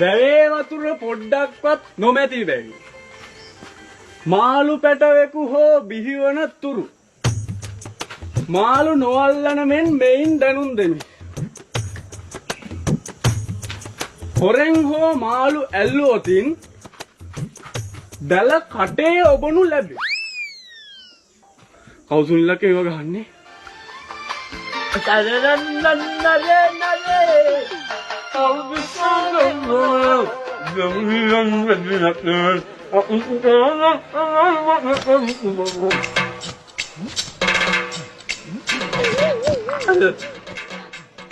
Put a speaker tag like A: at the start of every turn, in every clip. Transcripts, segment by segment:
A: වැවේ වතුර පොඩ්ඩක්වත් නොමැති බැරි. මාළු පැටවෙකු හෝ බිහිවන තුරු මාළු නොඅල්ලන මෙන් මෙයින් දැනුම් දෙමි. හොරෙන් හෝ මාළු ඇල්ලුවොතින් දැල කටේ ඔබනු ලැබේ. කවුසුනිලක ඒව ගහන්නේ?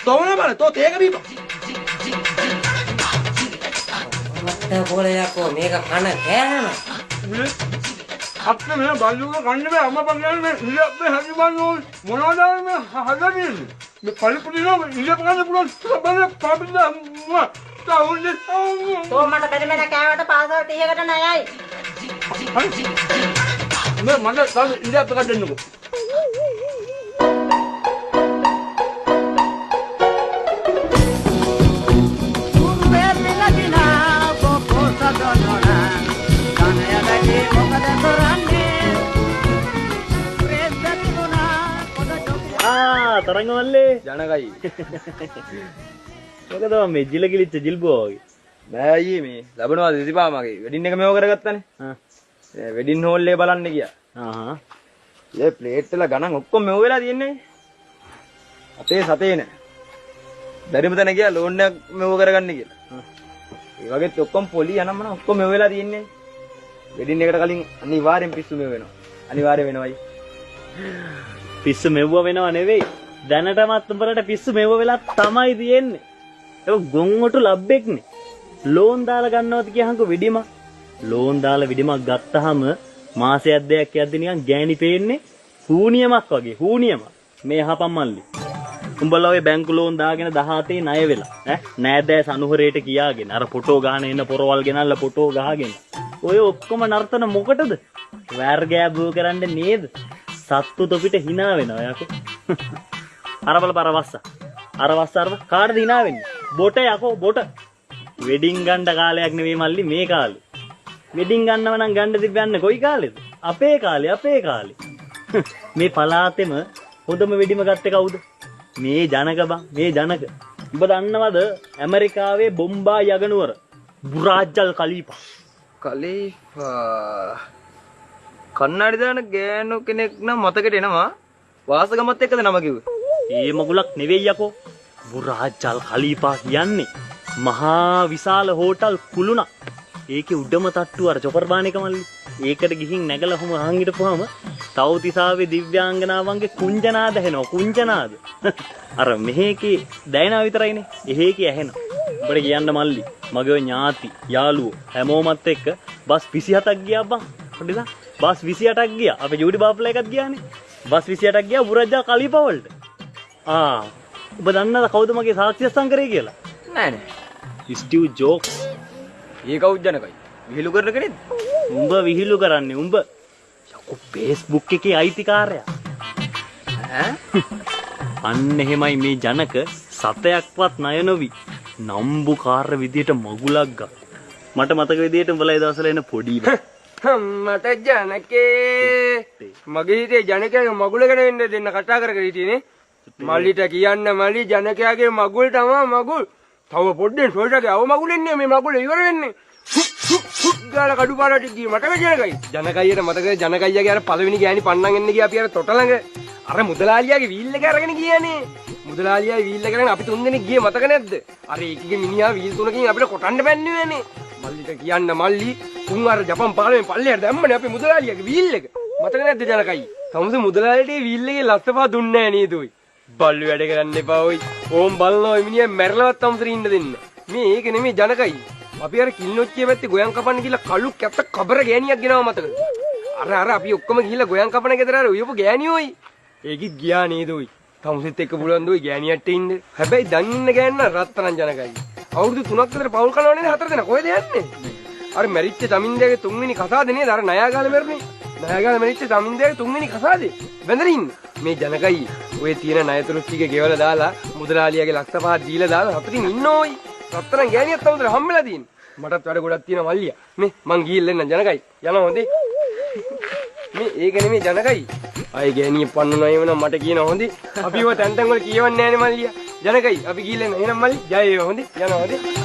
B: තෝරන බල තෝ තේක බීප.
C: මට පොලයක්ෝ මේක කන කෑම.
A: අපේ මේ බල්ලුක කන්නේ බෑ අම්මා පංගන්නේ මේ ඉලප්පේ හරි බන්නෝ මොනවද මේ හදන්නේ මේ පල්පුදිනෝ ඉලප්ප ගන්න පුළුවන් බල පාපිලා තාවුන්නේ
C: තෝ මට බෙදෙන්න කෑවට පාසල් 30කට ණයයි.
A: මේ මට තව ඉලප්ප ගන්නකො.
D: තරංගමල්ලේ
B: ජනකයි.
D: මොකද මේ ජිල කිලිච්ච ජිල්බෝ වගේ.
B: බෑ අයියේ මේ ලැබනවා දෙතිපා මගේ වෙඩින් එක මේව කරගත්තනේ. වෙඩින් හෝල් එක බලන්න ගියා. ඒ ප්ලේට් වල ගණන් ඔක්කොම මෙව වෙලා තියෙන්නේ. අපේ සතේ නෑ. බැරිම තැන ගියා ලෝන් එකක් මෙව කරගන්න කියලා. ඒ වගේත් ඔක්කොම පොලි යනම න ඔක්කොම මෙව වෙලා තියෙන්නේ. වෙඩින් එකට කලින් අනිවාර්යෙන් පිස්සු මෙව වෙනවා. අනිවාර්යෙන් වෙනවයි.
D: පිස්සු මෙව්ව වෙනව නෙවෙයි. දැනටමත් උඹලට පිස්සු මෙව්ව වෙලා තමයි තියෙන්නේ. ඒක ගොන්වටු ලබ්බෙක්නේ. ලෝන් දාලා ගන්නවද කියහන්කෝ වෙඩිම. ලෝන් දාලා වෙඩිමක් ගත්තාම මාසයක් දෙකක් යද්දි නිකන් ගෑණි පේන්නේ හූනියමක් වගේ. හූනියමක්. මේ අහපන් මල්ලි. උඹලා ඔය බැංකු ලෝන් දාගෙන 17 ණය වෙලා නෑදෑ සනුහරේට කියාගෙන අර ෆොටෝ ගහන එන පොරවල් ගෙනල්ලා ෆොටෝ ගහගෙන ඔය ඔක්කොම නර්තන මොකටද? වර්ගයබෝ කරන්න නේද? සත්තු තොපිට hina වෙනවා යකෝ. අර බල පරවස්ස. අරවස්ස කාටද hina වෙන්නේ? බොට යකෝ බොට. වෙඩින් ගන්න කාලයක් නෙවෙයි මල්ලි මේ කාලේ. වෙඩින් ගන්නව නම් ගන්න තිබ්බන්නේ කොයි කාලෙද? අපේ කාලේ. මේ පලාතෙම හොඳම වෙඩිම ගත්තේ කවුද? මේ ජනක බං මේ ජනක. ඔබ දන්නවද ඇමරිකාවේ බොම්බා යගනුවර බුරාජල් කලීපා.
B: කලීෆා කන්නාඩි දාන ගෑනු කෙනෙක් නම් මතකට එනවා. වාසගමත් එක්කද නම කිව්වේ?
D: ඒ මගුලක් නෙවෙයි යකෝ. බුරාජල් කලීපා කියන්නේ මහා විශාල හෝටල් කුළුණක්. ඒකේ උඩම තට්ටුව අර චොපර්බානික මල්ලි. ඒකට ගිහින් නැගලා හොම අහන් හිටපුවාම තවතිසාවේ දිව්‍යාංගනාවන්ගේ කුංජනාද ඇහෙනවා. කුංජනාද. අර මෙහෙකේ දැයනා විතරයිනේ. එහෙකේ ඇහෙනවා. උඹට කියන්න මල්ලි. මගේ ඥාති යාළුවෝ හැමෝමත් එක්ක බස් 27ක් ගියා බං. හොඳද? බස් 28ක් ගියා. අපේ ජූඩි බාප්ලා එකත් ගියානේ. බස් 28ක් ගියා බුරජ්ජා කලීපා වලට. ඔබ දන්නවද කවුද මගේ සාක්ෂි අස්සම් කියලා?
B: නෑ.
D: Steve Jobs.
B: ඒ කවුද ජනකයි? විහිළු කරන කෙනෙක්ද?
D: උඹ විහිළු කරන්නේ උඹ. යකෝ Facebook එකේ අයිතිකාරයා. අන්න එහෙමයි මේ ජනක සතයක්වත් ණය නොවි නම්බුකාර විදියට මගුලක් ගත්තා. මට මතක විදියට උඹලා ඒ දවස්වල එන පොඩි
B: මට ජනකේ මගේ හිතේ ජනකයාගේ මගුල ගැන වෙන්න දෙන්න කතා කර කර හිටියේනේ. මල්ලිට කියන්න මල්ලි ජනකයාගේ මගුල් තමයි මගුල්. තව පොඩ්ඩෙන් සෝෂාගේ අව මගුලෙන්නේ මේ මගුල ඉවර වෙන්නේ. ගාලා කඩු පාරට ගියේ මට ජනකයි. ජනකයියට මතකද ජනකයියාගේ අර පළවෙනි ගෑණි පන්නන් එන්න ගියා අපි අර තොට ළඟ. අර මුදලාලියාගේ වීල් එක අරගෙන ගියානේ. මුදලාලියාගේ වීල් එක අරගෙන අපි තුන් දෙනෙක් ගියේ මතක නැද්ද? අර ඒකගේ මිනිහා වීල් තුනකින් අපිට කොටන්න බැන්නුවේනේ. මල්ලිට කියන්න මල්ලි තුන් අර ජපන් පාලමෙන් පල්ලෙහාට දැම්මනේ අපේ මුදලාලියාගේ වීල් එක. මතක නැද්ද ජනකයි? තමුසේ මුදලාලියට වීල් එකේ ලස්සපා දුන්නේ නැහැ නේද ඔයි? බල්ලු වැඩ කරන්න එපා ඔයි. ඕම් බලනවා මිනිහා මැරලවත් තමුසේ ඉන්න දෙන්න. මේ ඒක නෙමෙයි ජනකයි. අපි අර කිල්නොච්චිය පැත්තේ ගොයන් කපන්න ගිහලා කළු කැත්ත කබර ගෑණියක් ගෙනාව මතකද? අර අපි ඔක්කොම ගිහලා ගොයන් කපන ගෙදර අර උයපු ගෑණියෝයි. ඒකිත් ගියා නේද ඔයි? තමුසෙත් එක්ක පුළුවන් දෝයි ගෑණියට ඉන්න. හැබැයි දන් ඉන්න ගෑන්න රත්තරන් ජනකයි. අවුරුදු 3ක් විතර පවුල් කනවා නේද හතර දෙනා කොහෙද යන්නේ? අර මැරිච්ච තමින්දයාගේ තුන්වෙනි කසාදේ නේද? අර නයාගාල මැරුණේ. නයාගාල මැරිච්ච තමින්දයාගේ තුන්වෙනි කසාදේ. බැඳලා ඉන්න. මේ ජනකයි ඔය තියෙන ණයතුරුස් ටික ගෙවලා දාලා මුදලාලියාගේ ලක්ෂ 5ක් දීලා දාලා හතරින් ඉන්නෝයි. රත්තරන් ගෑණියක් තවදුර හම්බෙලා තියෙන්නේ. මටත් වැඩ ගොඩක් තියෙනවා මල්ලියා. මේ මං ගිහිල්ලා එන්න ජනකයි. යනවා හොඳේ. මේ ඒක නෙමෙයි ජනකයි. අය ගෑණිය පන්නනවා එවනම් මට කියන හොඳේ. අපි ඔය තැන් තැන් වල කියවන්නේ නැහැනේ මල්ලියා. ජනකයි අපි ගිහිල්ලා එන්න. එහෙනම් මල්ලි ජය වේවා හොඳේ. යනවා හොඳේ.